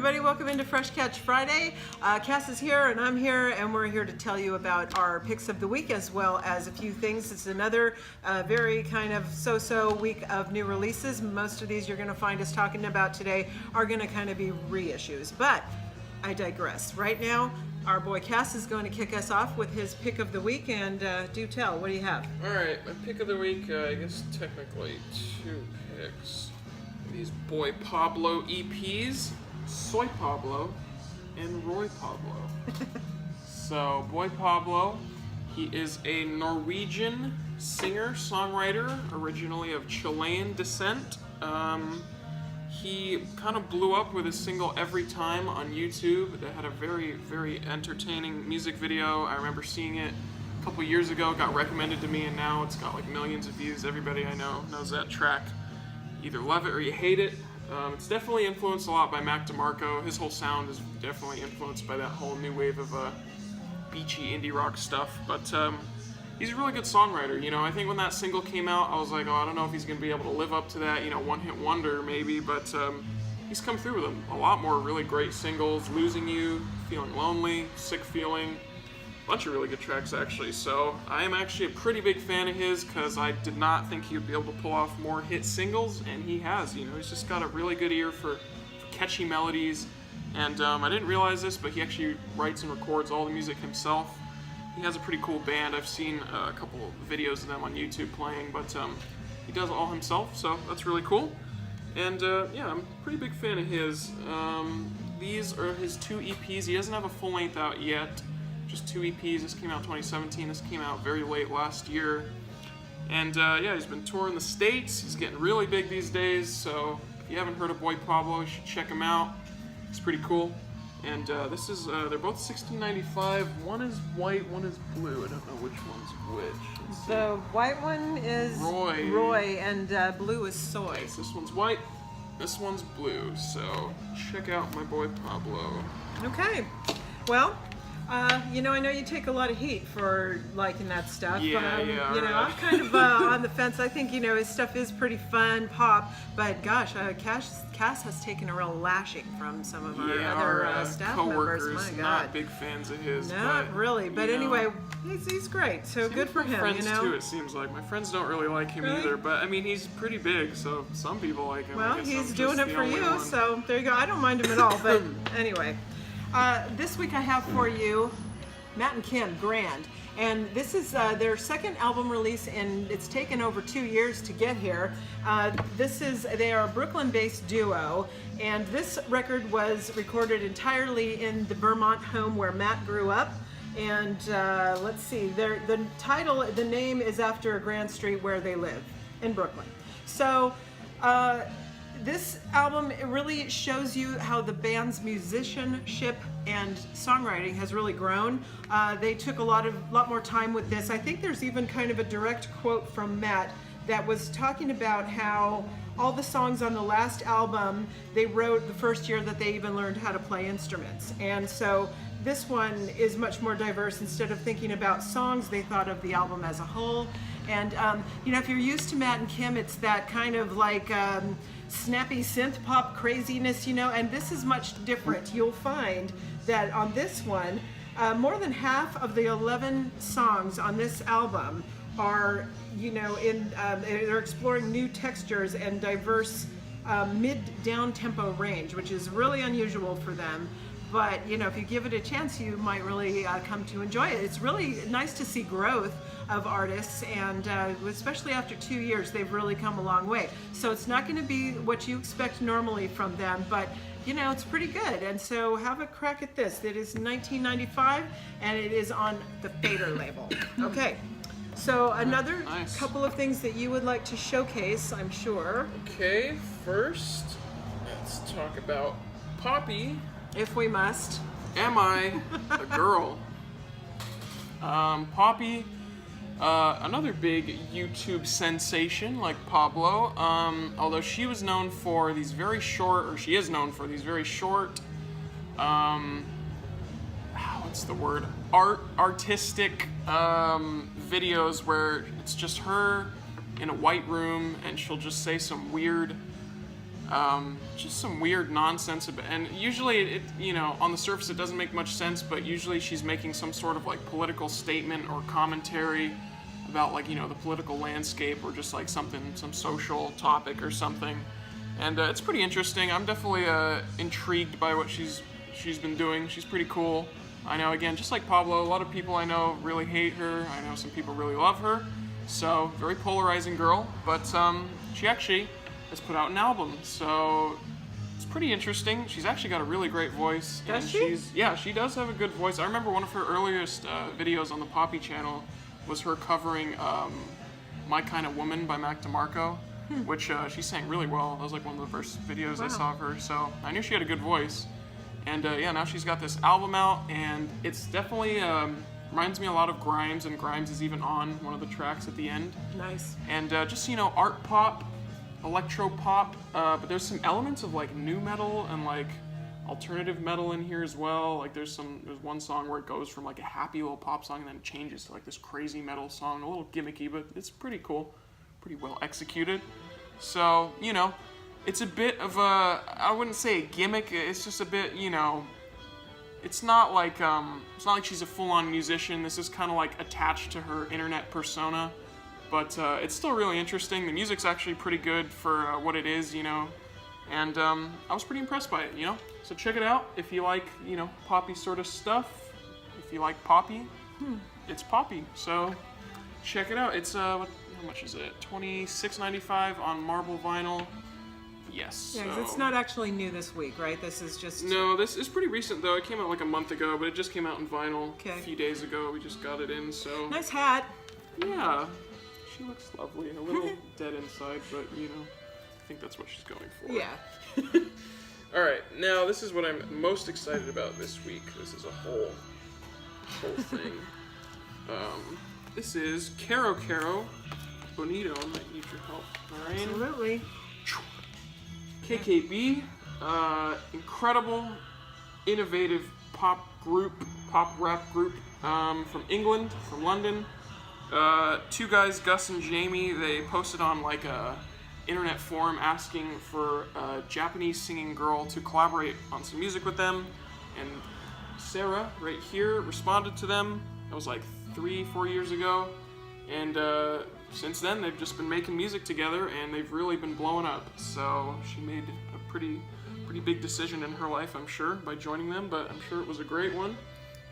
everybody, welcome into Fresh Catch Friday. Cass is here and I'm here, and we're here to tell you about our picks of the week as well as a few things. It's another very kind of so-so week of new releases. Most of these you're going to find us talking about today are going to kind of be reissues, but I digress. Right now, our boy Cass is going to kick us off with his pick of the week, and do tell, what do you have? Alright, my pick of the week, I guess technically two picks. These Boy Pablo EPs, Soy Pablo and Roy Pablo. So, Boy Pablo, he is a Norwegian singer-songwriter, originally of Chilean descent. He kind of blew up with his single Every Time on YouTube. That had a very, very entertaining music video. I remember seeing it a couple years ago, got recommended to me, and now it's got like millions of views. Everybody I know knows that track. Either love it or you hate it. It's definitely influenced a lot by Mac DeMarco. His whole sound is definitely influenced by that whole new wave of beachy indie rock stuff. But he's a really good songwriter. You know, I think when that single came out, I was like, oh, I don't know if he's going to be able to live up to that, you know, one-hit wonder maybe. But he's come through with a lot more really great singles. Losing You, Feeling Lonely, Sick Feeling. Bunch of really good tracks actually, so I am actually a pretty big fan of his because I did not think he would be able to pull off more hit singles, and he has. You know, he's just got a really good ear for catchy melodies, and I didn't realize this, but he actually writes and records all the music himself. He has a pretty cool band. I've seen a couple of videos of them on YouTube playing, but he does it all himself, so that's really cool. And yeah, I'm a pretty big fan of his. These are his two EPs. He doesn't have a full length out yet. Just two EPs. This came out 2017. This came out very late last year. And yeah, he's been touring the States. He's getting really big these days. So if you haven't heard of Boy Pablo, you should check him out. He's pretty cool. And this is, they're both $16.95. One is white, one is blue. I don't know which one's which. The white one is Roy, and blue is Soy. Yes, this one's white, this one's blue. So check out my Boy Pablo. Okay. Well, you know, I know you take a lot of heat for liking that stuff. Yeah, You know, right. I'm kind of on the fence. I think, you know, his stuff is pretty fun, pop, but gosh, Cass has taken a real lashing from some of our other staff members. My God. Not big fans of his. Not but, really, but you anyway, know, he's great. So good for him, friends you know. too, it seems like. My friends don't really like him either, but I mean, he's pretty big, so some people like him. Well, I guess he's I'm doing just it the for only you, one. so there you go. I don't mind him at all, but anyway. This week I have for you Matt and Kim, Grand. And this is their second album release, and it's taken over 2 years to get here. They are a Brooklyn-based duo, and this record was recorded entirely in the Vermont home where Matt grew up. And let's see, the name is after a Grand Street where they live in Brooklyn. So this album, it really shows you how the band's musicianship and songwriting has really grown. They took a lot more time with this. I think there's even kind of a direct quote from Matt that was talking about how all the songs on the last album they wrote the first year that they even learned how to play instruments. And so this one is much more diverse. Instead of thinking about songs, they thought of the album as a whole. And you know, if you're used to Matt and Kim, it's that kind of like snappy synth pop craziness, you know, and this is much different. You'll find that on this one, more than half of the 11 songs on this album are, you know, they're exploring new textures and diverse mid-down tempo range, which is really unusual for them. But, you know, if you give it a chance, you might really come to enjoy it. It's really nice to see growth of artists, and especially after 2 years, they've really come a long way. So it's not going to be what you expect normally from them, but, you know, it's pretty good. And so have a crack at this. It is $19.95, and it is on the Fader label. Okay. So another couple of things that you would like to showcase, I'm sure. Okay, first, let's talk about Poppy. If we must. Am I a girl? Poppy, another big YouTube sensation like Pablo, although she was known for these very short, she is known for these very short, what's the word? Artistic videos where it's just her in a white room and she'll just say some weird Just some weird nonsense, and usually it, you know, on the surface it doesn't make much sense, but usually she's making some sort of like political statement or commentary about, like, you know, the political landscape, or just like something, some social topic or something. And it's pretty interesting. I'm definitely intrigued by what she's been doing. She's pretty cool. I know, again, just like Pablo, a lot of people I know really hate her. I know some people really love her. So, very polarizing girl. But she actually has put out an album, so it's pretty interesting. She's actually got a really great voice. Does and she? Yeah, she does have a good voice. I remember one of her earliest videos on the Poppy channel was her covering My Kind of Woman by Mac DeMarco, which she sang really well. That was like one of the first videos I saw of her, so I knew she had a good voice. And yeah, now she's got this album out, and it's definitely reminds me a lot of Grimes, and Grimes is even on one of the tracks at the end. Nice. And just, you know, art pop, electro pop, but there's some elements of like new metal and like alternative metal in here as well. Like there's one song where it goes from like a happy little pop song and then it changes to like this crazy metal song, a little gimmicky, but it's pretty cool, pretty well executed. So, you know, it's a bit of a, I wouldn't say a gimmick, it's just a bit, you know, it's not like she's a full-on musician. This is kind of like attached to her internet persona, but it's still really interesting. The music's actually pretty good for what it is, you know, and I was pretty impressed by it, you know. So check it out if you like, you know, poppy sort of stuff. If you like poppy, it's poppy. So check it out. It's how much is it? $26.95 on marble vinyl. Yes. Yeah, 'cause so. it's not actually new this week, right? This is just... No, this is pretty recent though. It came out like a month ago, but it just came out in vinyl Okay. a few days ago. We just got it in, so. Nice hat. Yeah, she looks lovely. A little dead inside, but you know, I think that's what she's going for. Yeah. All right, now this is what I'm most excited about this week. This is a whole thing. This is Caro Caro Bonito. I might need your help, Lorain. Absolutely. KKB, incredible, innovative pop rap group from England, from London. Two guys, Gus and Jamie, they posted on like a internet forum asking for a Japanese singing girl to collaborate on some music with them, and Sarah right here responded to them. That was like 3-4 years ago, and since then they've just been making music together, and they've really been blowing up. So she made a pretty big decision in her life, I'm sure, by joining them, but I'm sure it was a great one.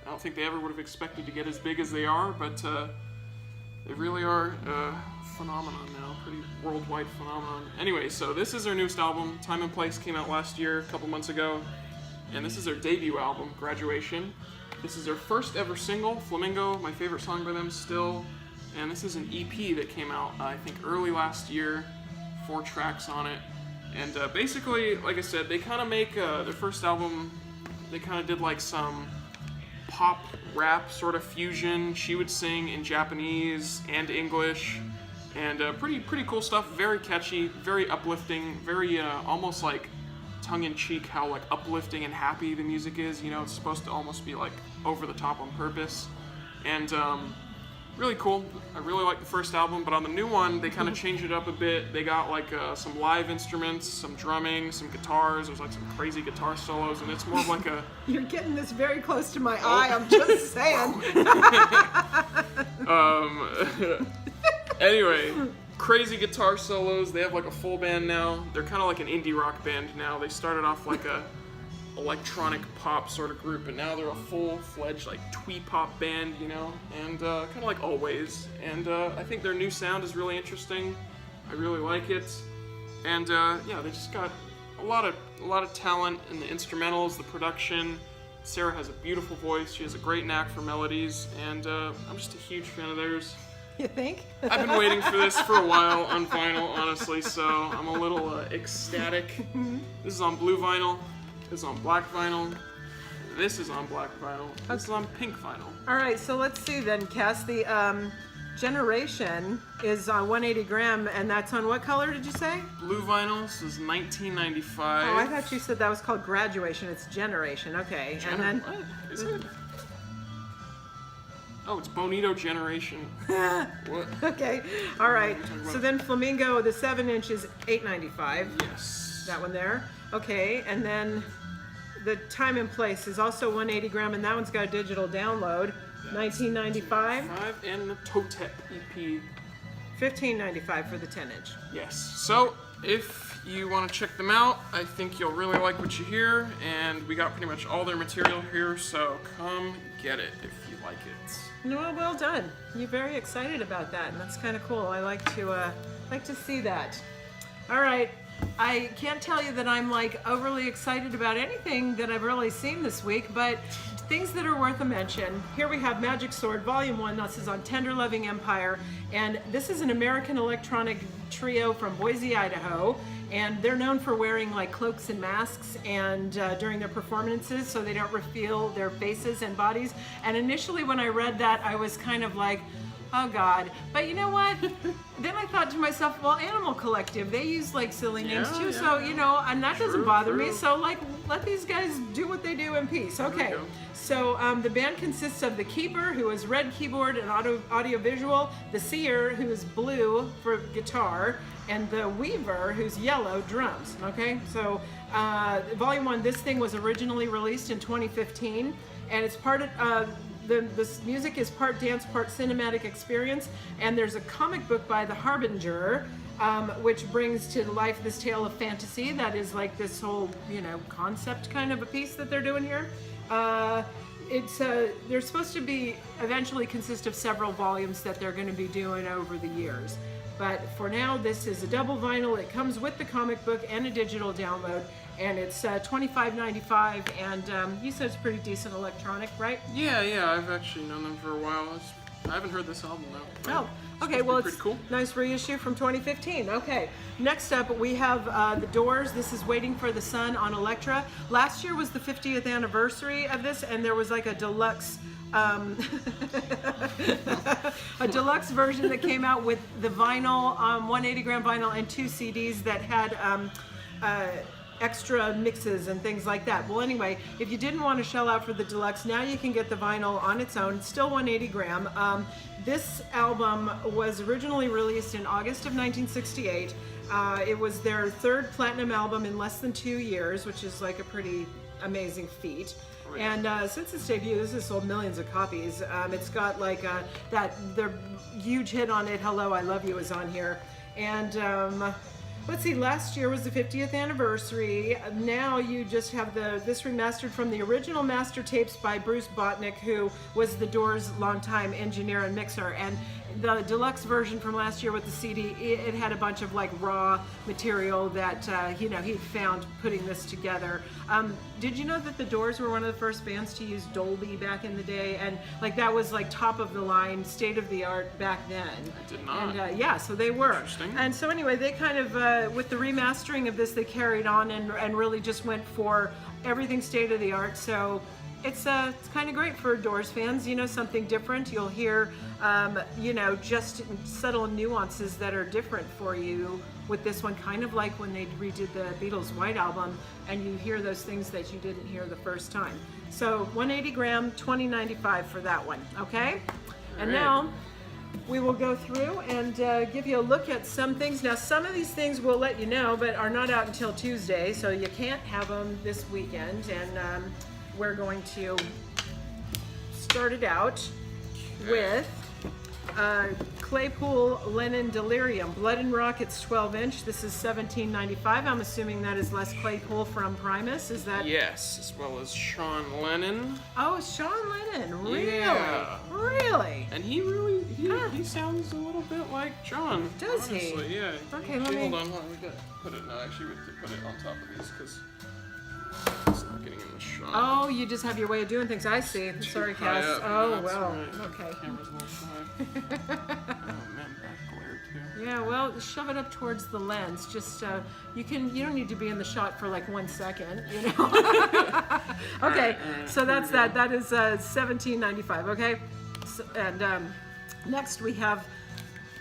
I don't think they ever would have expected to get as big as they are, but they really are a phenomenon now, pretty worldwide phenomenon. Anyway, so this is their newest album. Time and Place came out last year, a couple months ago, and this is their debut album, Graduation. This is their first ever single, Flamingo, my favorite song by them still. And this is an EP that came out, I think, early last year, 4 tracks on it. And basically, like I said, they kind of make their first album, they kind of did like some pop rap sort of fusion. She would sing in Japanese and English, and pretty cool stuff, very catchy, very uplifting, very almost like tongue-in-cheek how like uplifting and happy the music is, you know, it's supposed to almost be like over the top on purpose. And really cool. I really like the first album, but on the new one, they kind of changed it up a bit. They got like some live instruments, some drumming, some guitars. There's like some crazy guitar solos, and it's more of like a... You're getting this very close to my eye, I'm just saying. Anyway, crazy guitar solos. They have like a full band now. They're kind of like an indie rock band now. They started off like a electronic pop sort of group, and now they're a full-fledged like twee pop band, you know, and kind of like Always. And I think their new sound is really interesting. I really like it, and yeah, they just got a lot of talent in the instrumentals, the production. Sarah has a beautiful voice. She has a great knack for melodies, and I'm just a huge fan of theirs. You think? I've been waiting for this for a while on vinyl, honestly, so I'm a little ecstatic. This is on blue vinyl. This is on black vinyl. This is on black vinyl. This is on pink vinyl. All right, so let's see then, Cass. The Generation is 180 gram, and that's on what color did you say? Blue vinyl. This is $19.95. Oh, I thought you said that was called Graduation. It's Generation. Okay, and then What? Is it? Oh, it's Bonito Generation. What? okay, all right. What are you talking So about? then Flamingo, the 7-inch is $8.95. Yes. That one there. Okay, and then the Time and Place is also 180 gram, and that one's got a digital download. $19.95. And the Totep EP. $15.95 for the 10-inch. Yes. So if you want to check them out, I think you'll really like what you hear, and we got pretty much all their material here, so come get it if you like it. No, well done. You're very excited about that, and that's kind of cool. I like to see that. All right. I can't tell you that I'm like overly excited about anything that I've really seen this week, but things that are worth a mention. Here we have Magic Sword Volume 1. This is on Tender Loving Empire, and this is an American electronic trio from Boise, Idaho, and they're known for wearing like cloaks and masks and during their performances so they don't reveal their faces and bodies. And initially when I read that, I was kind of like, oh God. But you know what? Then I thought to myself, well, Animal Collective, they use like silly names too. Yeah. So, you know, and that doesn't bother me. True. So like, let these guys do what they do in peace. Okay. So the band consists of the Keeper, who is red keyboard and audio visual, the Seer, who is blue for guitar, and the Weaver, who's yellow, drums. Okay. So Volume 1, this thing was originally released in 2015, and it's part of this music is part dance, part cinematic experience, and there's a comic book by The Harbinger, which brings to life this tale of fantasy that is like this whole, you know, concept kind of a piece that they're doing here. They're supposed to be eventually consist of several volumes that they're going to be doing over the years. But for now, this is a double vinyl. It comes with the comic book and a digital download, and it's $25.95. And you said it's pretty decent electronic, right? Yeah, I've actually known them for a while. I haven't heard this album though. Oh, okay. Well, it's pretty cool. Nice reissue from 2015. Okay. Next up, we have The Doors. This is Waiting for the Sun on Elektra. Last year was the 50th anniversary of this, and there was like a deluxe. A deluxe version that came out with the vinyl, 180 gram vinyl, and 2 CDs that had extra mixes and things like that. Well, anyway, if you didn't want to shell out for the deluxe, now you can get the vinyl on its own. It's still 180 gram. This album was originally released in August of 1968. It was their third platinum album in less than 2 years, which is like a pretty amazing feat. And since its debut, this has sold millions of copies. It's got like their huge hit on it, Hello, I Love You, is on here. And let's see, last year was the 50th anniversary. Now you just have this remastered from the original master tapes by Bruce Botnick, who was the Doors' longtime engineer and mixer. And the deluxe version from last year with the CD, it had a bunch of like raw material that he'd found putting this together. Did you know that the Doors were one of the first bands to use Dolby back in the day, and like that was like top of the line, state of the art back then? I did not. And yeah, so they were. Interesting. And so anyway, they kind of with the remastering of this, they carried on and really just went for everything state of the art. So it's kind of great for Doors fans, you know, something different. You'll hear, just subtle nuances that are different for you with this one, kind of like when they redid the Beatles' White Album, and you hear those things that you didn't hear the first time. So 180 gram, $20.95 for that one, okay? And now we will go through and give you a look at some things. Now, some of these things we'll let you know, but are not out until Tuesday, so you can't have them this weekend. And we're going to start it out with Claypool Lennon Delirium Blood and Rockets 12-inch. This is $17.95. I'm assuming that is Les Claypool from Primus. Is that? Yes, as well as Sean Lennon. Oh, Sean Lennon. Really? Yeah. Really? And he sounds a little bit like John. Does he? Honestly, yeah. Okay, Hold on. We gotta put it. No, actually, we have to put it on top of these because it's not getting in the shot. Oh, you just have your way of doing things. I see. Sorry, Cass. Oh, well. Right. Okay. Camera's a little shy. Oh man, back glare too. Yeah, well, shove it up towards the lens. Just you don't need to be in the shot for like 1 second, you know. Okay, all right, so that's that. That is $17.95. Okay, so, and next we have.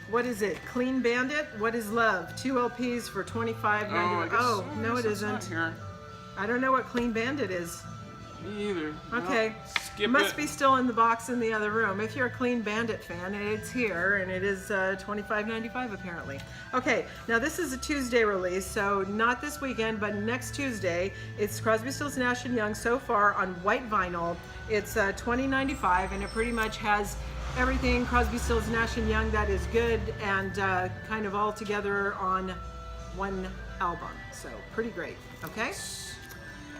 What is it? Clean Bandit? What is Love? 2 LPs for $25.95. Oh, no, it isn't. Here. I don't know what Clean Bandit is. Me either. Okay. Well, skip Must it. be still in the box in the other room. If you're a Clean Bandit fan, it's here, and it is $25.95 apparently. Okay, now this is a Tuesday release, so not this weekend, but next Tuesday. It's Crosby, Stills, Nash & Young so far on white vinyl. It's $20.95, and it pretty much has everything Crosby, Stills, Nash & Young that is good and kind of all together on one album. So pretty great, okay?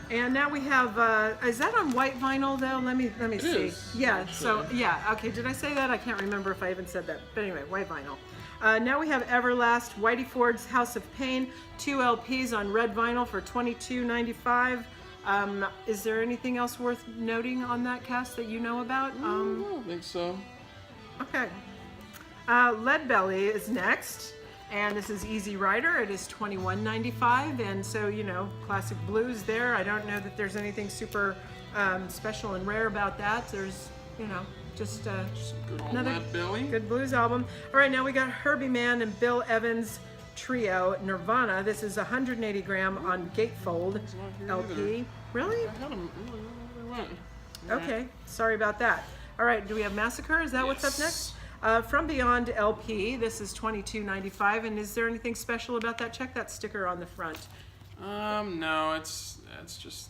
And now we have, is that on white vinyl though? Let me see. Is, yeah, actually. so, yeah, okay, did I say that? I can't remember if I even said that. But anyway, white vinyl. Now we have Everlast, Whitey Ford's House of Pain, 2 LPs on red vinyl for $22.95. Is there anything else worth noting on that, Cass, that you know about? I don't think so. Okay. Leadbelly is next. And this is Easy Rider. It is $21.95, and so, you know, classic blues there. I don't know that there's anything super special and rare about that. There's, you know, just Some good old another Leadbelly. good blues album. All right, now we got Herbie Mann and Bill Evans Trio, Nirvana. This is 180 gram on Gatefold here LP. either. Really? I had them. Where they went? Okay, sorry about that. All right, do we have Massacre? Is that what's up Yes. next? From Beyond LP, this is $22.95, and is there anything special about that? Check that sticker on the front. No, it's just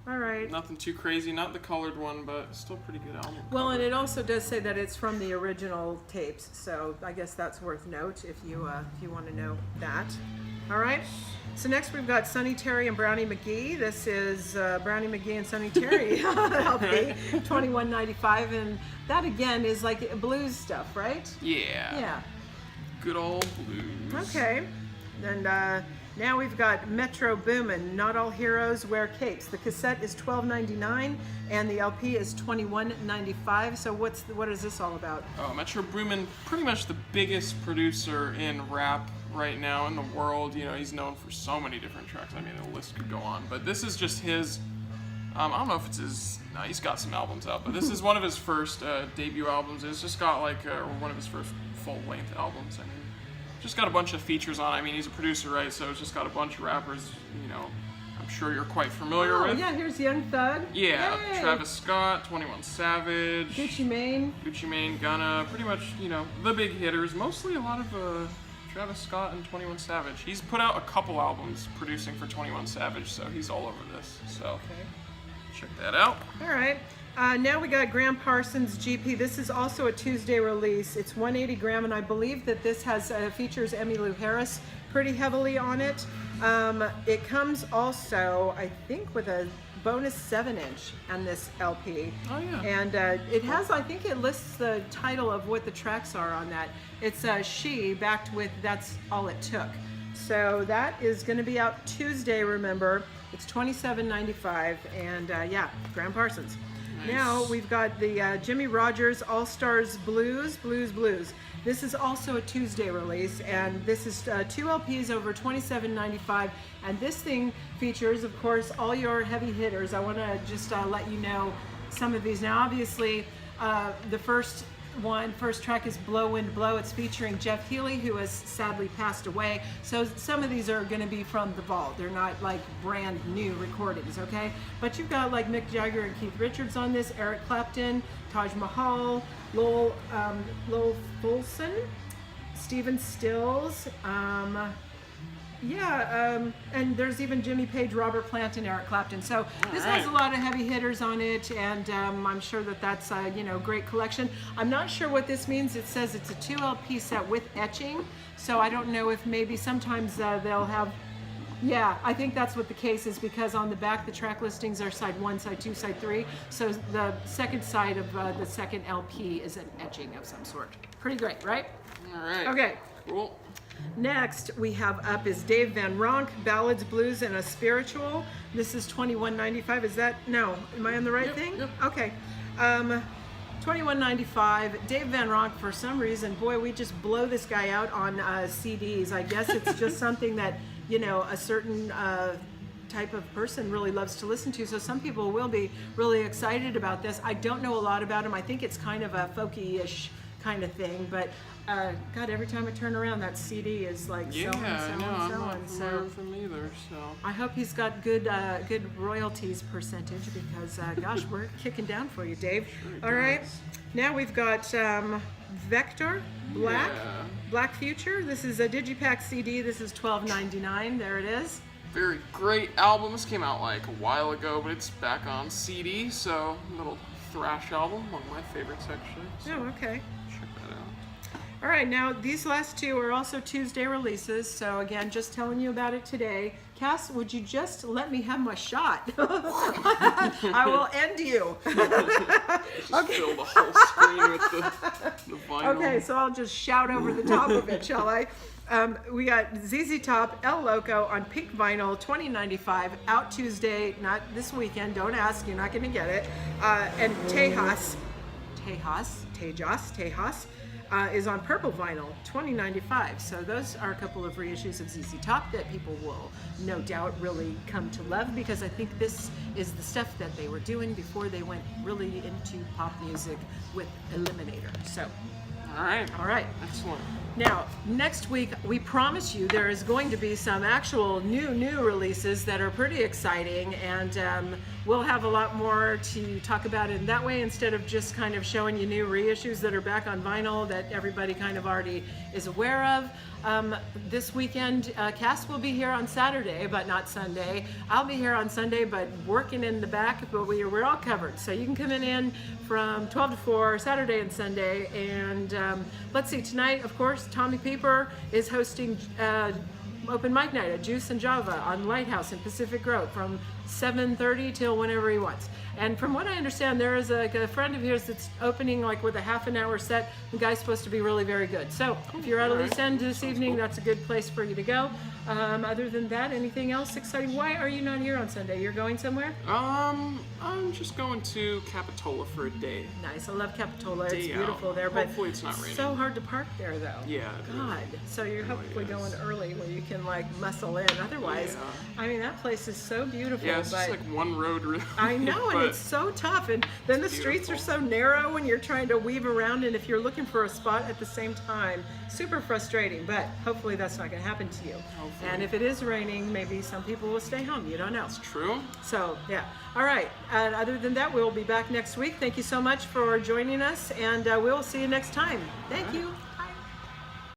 All right. nothing too crazy. Not the colored one, but still pretty good album. Well, and cover. it also does say that it's from the original tapes, so I guess that's worth note if you want to know that. All right. So next we've got Sonny Terry and Brownie McGee. This is Brownie McGee and Sonny Terry LP, $21.95, and that again is like blues stuff, right? Yeah. Yeah. Good old blues. Okay. And now we've got Metro Boomin', Not All Heroes Wear Capes. The cassette is $12.99 and the LP is $21.95. So what is this all about? Oh, Metro Boomin, pretty much the biggest producer in rap right now in the world. You know, he's known for so many different tracks. I mean, the list could go on, but this is just his. I don't know if it's his. No, he's got some albums out, but this is one of his first debut albums. It's just got like one of his first full-length albums. I mean, just got a bunch of features on it. I mean, he's a producer, right? So it's just got a bunch of rappers. You know, I'm sure you're quite familiar Oh, with. yeah, here's Young Thug. Yeah, Yay. Travis Scott, 21 Savage, Gucci Mane. Gucci Mane, Gunna, pretty much, you know, the big hitters. Mostly a lot of Travis Scott and 21 Savage. He's put out a couple albums producing for 21 Savage, so he's all over this. So Okay. check that out. All right. Now we got Graham Parsons GP. This is also a Tuesday release. It's 180 gram, and I believe that this has features Emmylou Harris pretty heavily on it. It comes also, I think, with a bonus 7-inch on this LP. Oh, yeah. And it has, I think it lists the title of what the tracks are on that. It's She, backed with That's All It Took. So that is going to be out Tuesday, remember. It's $27.95, and yeah, Graham Parsons. Nice. Now we've got the Jimmy Rogers All-Stars Blues. This is also a Tuesday release, and this is 2 LPs over $27.95, and this thing features, of course, all your heavy hitters. I want to just let you know some of these. Now, obviously, the first track is Blow Wind Blow. It's featuring Jeff Healey, who has sadly passed away. So some of these are going to be from the vault. They're not like brand new recordings, okay? But you've got like Mick Jagger and Keith Richards on this, Eric Clapton, Taj Mahal, Lowell Fulson, Stephen Stills, and there's even Jimmy Page, Robert Plant, and Eric Clapton. So this has a lot of heavy hitters on it, and I'm sure that that's a great collection. I'm not sure what this means. It says it's a 2 LP set with etching, so I don't know if maybe sometimes they'll have. Yeah, I think that's what the case is, because on the back the track listings are side 1, side 2, side 3. So the second side of the second LP is an etching of some sort. Pretty great, right? All right. Okay. Cool. Next we have up is Dave Van Ronk, Ballads, Blues, and a Spiritual. This is $21.95. Is that, no, am I on the right thing? Yep. Okay. $21.95. Dave Van Ronk, for some reason, boy, we just blow this guy out on CDs. I guess it's just something that, a certain type of person really loves to listen to. So some people will be really excited about this. I don't know a lot about him. I think it's kind of a folky-ish kind of thing. But God, every time I turn around, that CD is like Yeah, selling, I selling, know. I'm selling. not familiar with them either. So. I hope he's got good royalties percentage because, gosh, we're kicking down for you, Dave. Sure All right, does. now we've got Vector Black, Yeah. Black Future. This is a Digipack CD. This is $12.99. There it is. Very great album. This came out like a while ago, but it's back on CD. So little thrash album, one of my favorites actually. So Oh, okay. check that out. All right, now these last two are also Tuesday releases. So again, just telling you about it today. Cass, would you just let me have my shot? I will end you. Just fill the whole screen with the vinyl. Okay, so I'll just shout over the top of it, shall I? We got ZZ Top, El Loco on pink vinyl, $20.95, out Tuesday, not this weekend. Don't ask, you're not going to get it. And Tejas is on purple vinyl, $20.95. So those are a couple of reissues of ZZ Top that people will no doubt really come to love, because I think this is the stuff that they were doing before they went really into pop music with Eliminator. So, All right. Excellent. now, next week, we promise you there is going to be some actual new releases that are pretty exciting, and we'll have a lot more to talk about in that way, instead of just kind of showing you new reissues that are back on vinyl that everybody kind of already is aware of. This weekend, Cass will be here on Saturday, but not Sunday. I'll be here on Sunday, but working in the back, but we're all covered. So you can come in from 12 to 4, Saturday and Sunday. And let's see, tonight, of course, Tommy Pieper is hosting open mic night at Juice and Java on Lighthouse in Pacific Grove from 7:30 till whenever he wants. And from what I understand, there is a friend of his that's opening like with a half an hour set. The guy's supposed to be really very good. So if you're at a loose end this evening, that's a good place for you to go. Other than that, anything else exciting? Why are you not here on Sunday? You're going somewhere? I'm just going to Capitola for a day. Nice. I love Capitola. It's Day beautiful out. there, but Hopefully it's not raining. so hard to park there though. Yeah, it God. really- So you're hopefully is. going early where you can like muscle in. Otherwise, Yeah. I mean, that place is so beautiful. Yeah, it's but just like one road really. I know, and but it's so tough. And then the streets are so narrow when you're trying to weave around, and if you're looking for a spot at the same time, super frustrating. But hopefully that's not going to happen to you. Hopefully. And if it is raining, maybe some people will stay home. You don't know. True. So, yeah. All right. Other than that, we'll be back next week. Thank you so much for joining us, and we'll see you next time. Thank you.